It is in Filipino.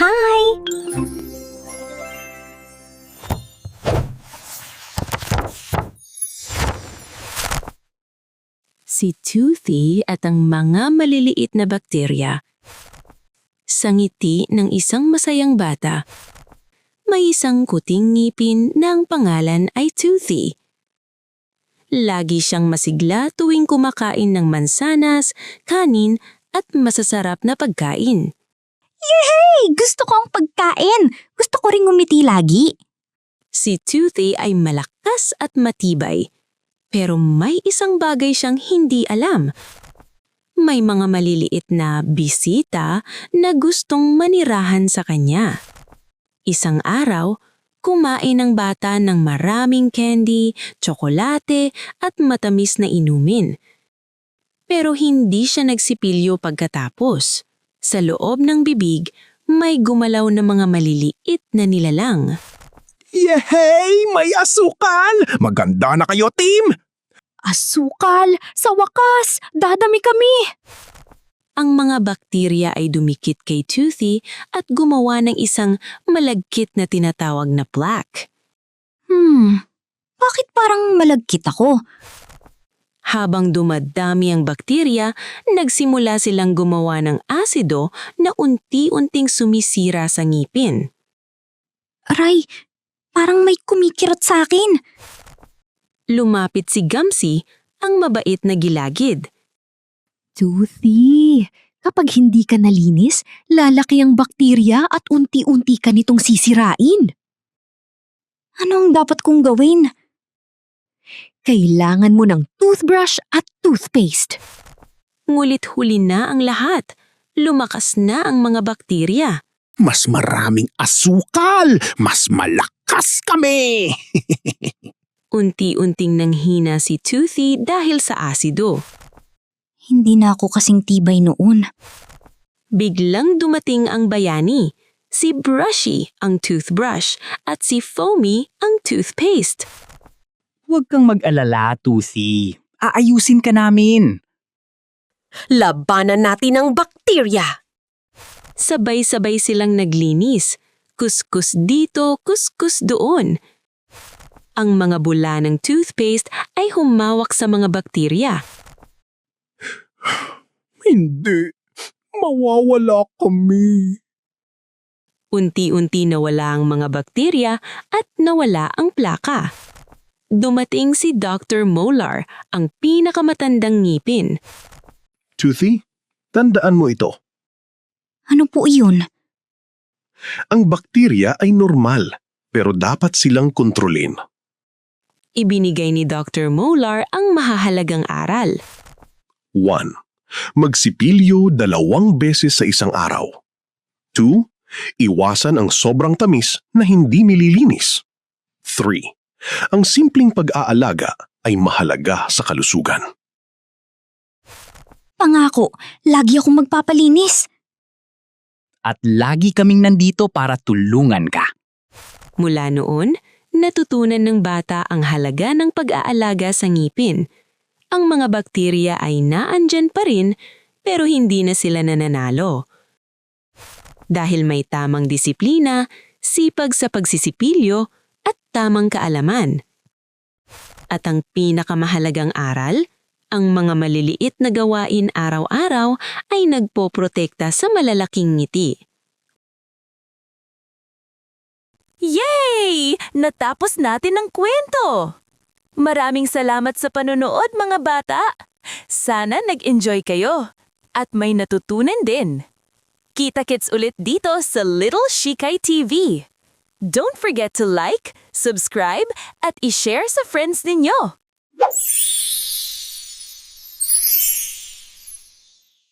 Hi! Si Toothy at ang mga maliliit na bakterya. Sa ngiti ng isang masayang bata, may isang kuting ngipin na ang pangalan ay Toothy. Lagi siyang masigla tuwing kumakain ng mansanas, kanin at masasarap na pagkain. Yay! Gusto ko ang pagkain! Gusto ko ring umiti lagi. Si Toothy ay malakas at matibay. Pero may isang bagay siyang hindi alam. May mga maliliit na bisita na gustong manirahan sa kanya. Isang araw, kumain ang bata ng maraming candy, tsokolate at matamis na inumin. Pero hindi siya nagsipilyo pagkatapos. Sa loob ng bibig, may gumalaw na mga maliliit na nilalang. Yehey! May asukal! Maganda na kayo, team! Asukal! Sa wakas! Dadami kami! Ang mga bakterya ay dumikit kay Toothy at gumawa ng isang malagkit na tinatawag na plaque. Bakit parang malagkit ako? Habang dumadami ang bakterya, nagsimula silang gumawa ng asido na unti-unting sumisira sa ngipin. Aray, parang may kumikirot sa akin. Lumapit si Gumsy, ang mabait na gilagid. Toothy, kapag hindi ka nalinis, lalaki ang bakterya at unti-unti ka nitong sisirain. Anong dapat kong gawin? Kailangan mo ng toothbrush at toothpaste. Ngulit huli na ang lahat. Lumakas na ang mga bakterya. Mas maraming asukal! Mas malakas kami! Unti-unting nanghina si Toothy dahil sa asido. Hindi na ako kasing tibay noon. Biglang dumating ang bayani. Si Brushy ang toothbrush at si Foamy ang toothpaste. Huwag kang mag-alala, Toothy. Aayusin ka namin. Labanan natin ang bakterya! Sabay-sabay silang naglinis. Kuskus dito, kuskus doon. Ang mga bula ng toothpaste ay humawak sa mga bakterya. Hindi. Mawawala kami. Unti-unti nawala ang mga bakterya at nawala ang plaka. Dumating si Dr. Molar, ang pinakamatandang ngipin. Toothy, tandaan mo ito. Ano po iyon? Ang bakterya ay normal, pero dapat silang kontrolin. Ibinigay ni Dr. Molar ang mahahalagang aral. 1. Magsipilyo 2 beses sa isang araw. 2. Iwasan ang sobrang tamis na hindi nililinis. 3. Ang simpleng pag-aalaga ay mahalaga sa kalusugan. Pangako, lagi akong magpapalinis. At lagi kaming nandito para tulungan ka. Mula noon, natutunan ng bata ang halaga ng pag-aalaga sa ngipin. Ang mga bakterya ay naandyan pa rin, pero hindi na sila nananalo. Dahil may tamang disiplina, sipag sa pagsisipilyo, at tamang kaalaman. At ang pinakamahalagang aral, ang mga maliliit na gawain araw-araw ay nagpoprotekta sa malalaking ngiti. Yay! Natapos natin ang kwento! Maraming salamat sa panonood, mga bata! Sana nag-enjoy kayo at may natutunan din. Kita-kits ulit dito sa Little Shikai TV. Don't forget to like, subscribe, at i-share sa friends ninyo.